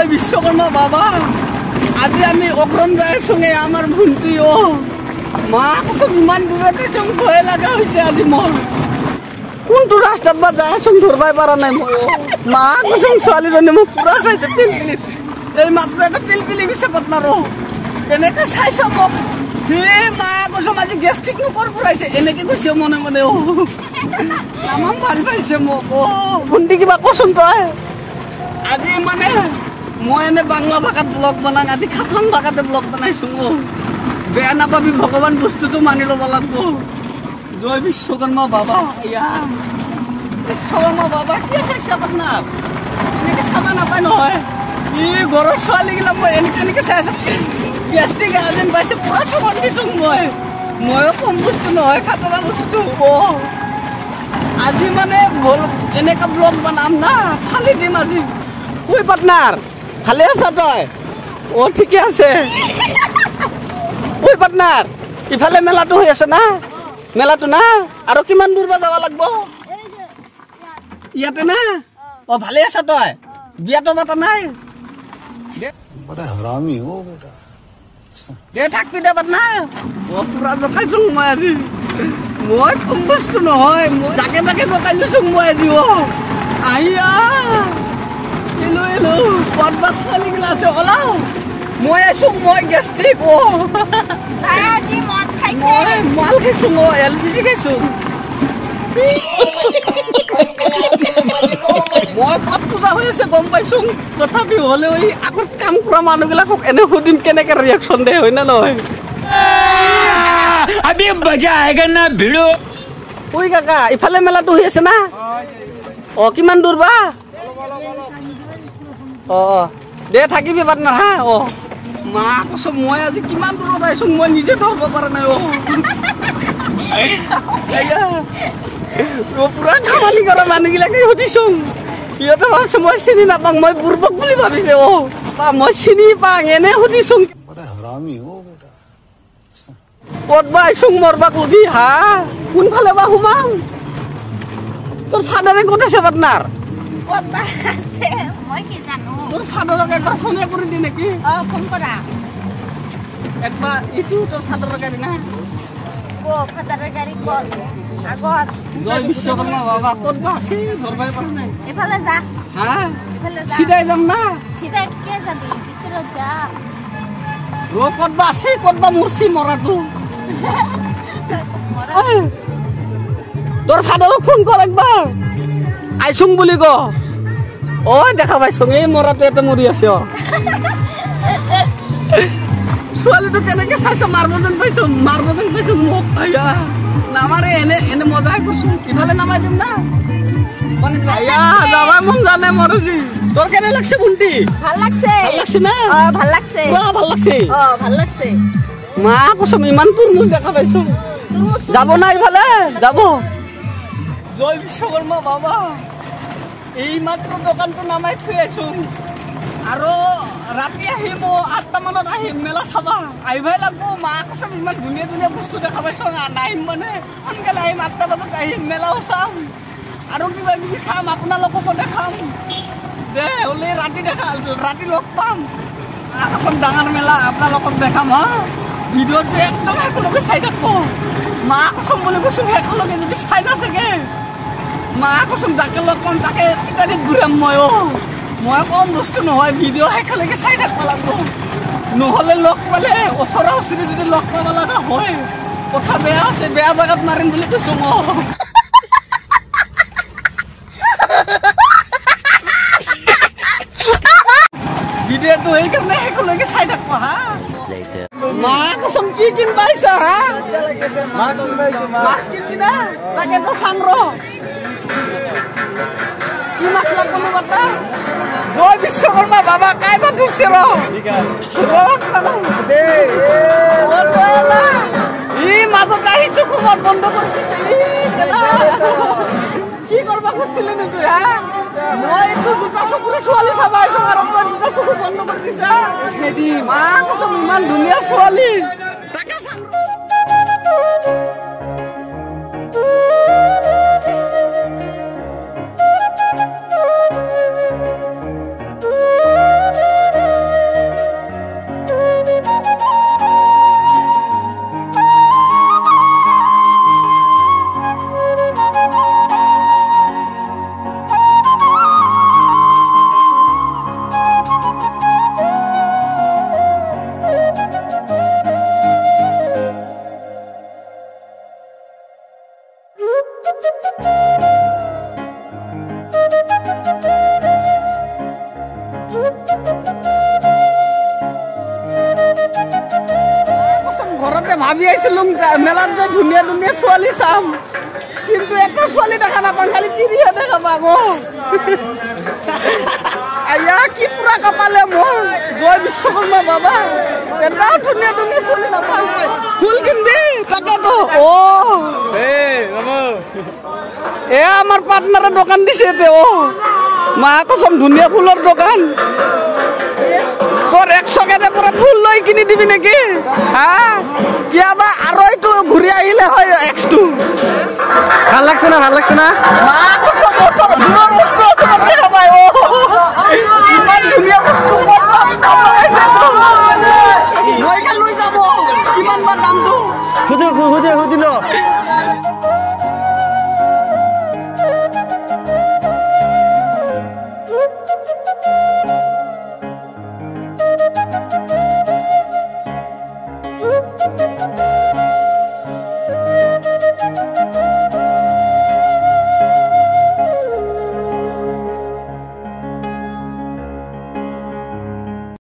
জয় বিশ্বকৰ্মা বাবা। আজি আমি অগ্ৰম যাইৰ সঙ্গে আমাৰ ভুন্টি ও মা কসম ইমান দূৰতে চং ভয় লাগা হৈছে আজি মোৰ। কোনটো ৰাস্তাত বা যাই চং ধৰবাই পাৰা নাই মই। মা কসম ছোৱালীজনী মোক পুৰা চাইছে পিলপিলি। এই মাত্ৰ এটা পিলপিলি গৈছে পাটনাৰ এনেকে চাইছে মোক। হে মা কসম আজি গেছ ঠিক নকৰ পুৰাইছে এনেকে কৈছে মনে মনে ও। আমাক ভাল পাইছে মোক ও। ভুন্টি কিবা কচোন তই। আজি মানে মই এনে বাংলা ভাষাত ব্লগ বনাং, আজি খাপলাং ভাষাতে ব্লগ বনাইছো। বেয়া নাপাবি ভগৱান, বস্তুটো মানি ল'ব লাগব। জয় বিশ্বকৰ্মা বাবা। ইয়া বিশ্বকৰ্মা বাবা কি চাইছে আপোনাৰ? এনেকে চাব নাপায় নহয়। ই ঘৰৰ ছোৱালীগিলা মই এনেকে চাই আছো। গেষ্টিক আজেন পাইছে পুৰা ঠগন দিছো ময়ো কম বস্তু নহয়, খাতৰা বস্তু। আজি মানে এনেকা ব্লগ বনাম না, ফালি দিম আজি। ঐ পাৰ্টনাৰ ভালে আছা তই? ঠিকে আছে। ঐ পাৰ্টনাৰ ইফালে মেলাটো হৈ আছে না? মেলাটো না আৰু কিমান দূৰ বা যাব লাগব? ইয়াতে না? ভালে আছা তই? বিয়াটো পাতা নাই? দে থাকবি দে পাৰ্টনাৰ। পুৰা জকাইছো মই আজি। মই কম বস্তু নহয়, জাকে জাকে জকাই লৈছো মই আজি। আহিয়া এলো এলো ক'ত বা ছোৱালীগিলা আছে ওলাও। মই আছো, মই গেষ্টিক। মই মাল খাইছো, মই LPG খাইছো। মই ক'ত পূজা হৈ আছে গম পাইছো, তথাপি হ'লেও এই আগত কাম কৰা মানুহবিলাকক এনে সুধিম কেনেকে ৰিয়েকশ্যন দিয়ে, হয় না নহয়? अभी मजा आएगा ना भिड़ो। ঐ কাকা ইফালে মেলাটো হৈ আছে না? কিমান দূৰ বা? দে থাকিবি পাৰ্টনাৰ হা। মা কচম মই আজি কিমান দূৰত আহিছো মই নিজে ধৰিব পৰা নাই। পুৰা ধেমালি কৰা মানুহগিলাকে সুধিছো। সিহঁতে ভাবিছো মই চিনি নাপাওঁ, মই বুৰ্বক বুলি ভাবিছে। মই চিনি পাওঁ এনে সুধিছো। ক'ত বা আহিছো মৰবাক লগি হা? কোনফালে বা সোমাম? তোৰ ফাদাৰে ক'ত আছে পাৰ্টনাৰ? তোৰ ফাদাৰক একবাৰ ফোনে কৰি দি নেকি? ফোন কৰা একবাৰ ইটো তোৰ ফাদাৰৰ গাড়ী না? ফাদাৰৰ গাড়ী ক'ত? আগত জয় বিশ্বকৰ্মা বাবা ক'ত বা আছে ধৰবাই পৰা নাই। এইফালে যা। হা এইফালে যা। চিধাই যাম না? চিধাই কে যাবি? ভিতৰত যা। ক'ত বা আছে, ক'ত বা মৰছি মৰাটো। তোৰ ফাদাৰক ফোন কৰ একবাৰ। আইচুং বুলি ক। দেখা পাইছো এই মৰাটো এটা মৰি আছে। ছোৱালীটো কেনেকে চাইছ? মাৰব যেন পাইছো মোক। নামাৰে এনে এনে মজাই কৈছো। ইফালে নামাই দিম না মানে যাবা মন জানে মৰজি। তোৰ কেনে লাগছে ভন্টি? ভাল লাগছে। ভাল লাগছে না? ভাল লাগছে। ভাল লাগছে। ভাল লাগছে। মা কচম ইমান তুৰমুজ দেখা পাইছো। যাব না ইফালে? যাব। জয় বিশ্বকৰ্মা বাবা। এই মাত্ৰ দোকানটো নামাই থৈ আছো আৰু ৰাতি আহিম 8টা মানত আহিম মেলা চাবা। আহিবই লাগব। মা কচম ইমান ধুনীয়া ধুনীয়া বস্তু দেখা পাইছো। নাহিম মানে সোনকালে আহিম, 8টা বজাত আহিম, মেলাও চাম আৰু কিবা কিবি চাম, আপোনালোককো দেখাম। দে হ'লে ৰাতি লগ পাম। কচম ডাঙৰ মেলা আপোনালোকক দেখাম হা। ভিডিঅ'টো একদম একেলগে চাই থাকব। মা কচম বুলি কৈছো একেলগে যদি চাই নাথাকে মা কচম যাকে লগ পাম তাকে তিতাৰিত ঘূৰাম মই কম বস্তু নহয়। ভিডিঅ' একেলগে চাই থাকিব লাগিব, নহ'লে লগ পালে ওচৰা ওচৰি যদি লগ পাব লগা হয় কথা বেয়া আছে, বেয়া জেগাত মাৰিম বুলি কৈছো মই। ভিডিঅ'টো সেইকাৰণে একেলগে চাই থাকিব হা। মা কচম কি কিনবা আহিছা হা? মাছ কিনবি না? তাকেতো চাম ৰ কি মাছ লাগব বাটা। জয় বিশ্বকৰ্মা বাবা কাইবা ধৰছে ই মাজত আহিছো খবৰ বন্ধ কৰি দিছে। কি কৰবা খুজিছিলে নেকি হা? মই দুটা চকুৰে ছোৱালী চাবা আহিছো আৰু তই দুটা চকু বন্ধ কৰি দিছা। মা কচম ইমান ধুনীয়া ছোৱালী তাকে চাম। ঘৰতে ভাবি আহিছিলো মেলাত যে ধুনীয়া ধুনীয়া ছোৱালী চাম, কিন্তু একটা ছোৱালী দেখা নাপাওঁ, খালি তিৰিহে দেখা পাওঁ। আয়া কি পুৰা কপালে মোৰ, জয় বিশ্বকৰ্মা বাবা, এটাও ধুনীয়া ধুনীয়া ছোৱালী নাপাওঁ। ফুল কিনবি তাকেতো। এ আমাৰ পাৰ্টনাৰে দোকান দিছে এতে। মা কসম ধুনীয়া ফুলৰ দোকান। তোর 100 টাকা পরে ফুল লই কিনি দিবি নাকি? হ্যাঁ কিয়াবা আরো একটু ঘুরে আইলে হয় X2। ভাল লাগছে না? মা কসম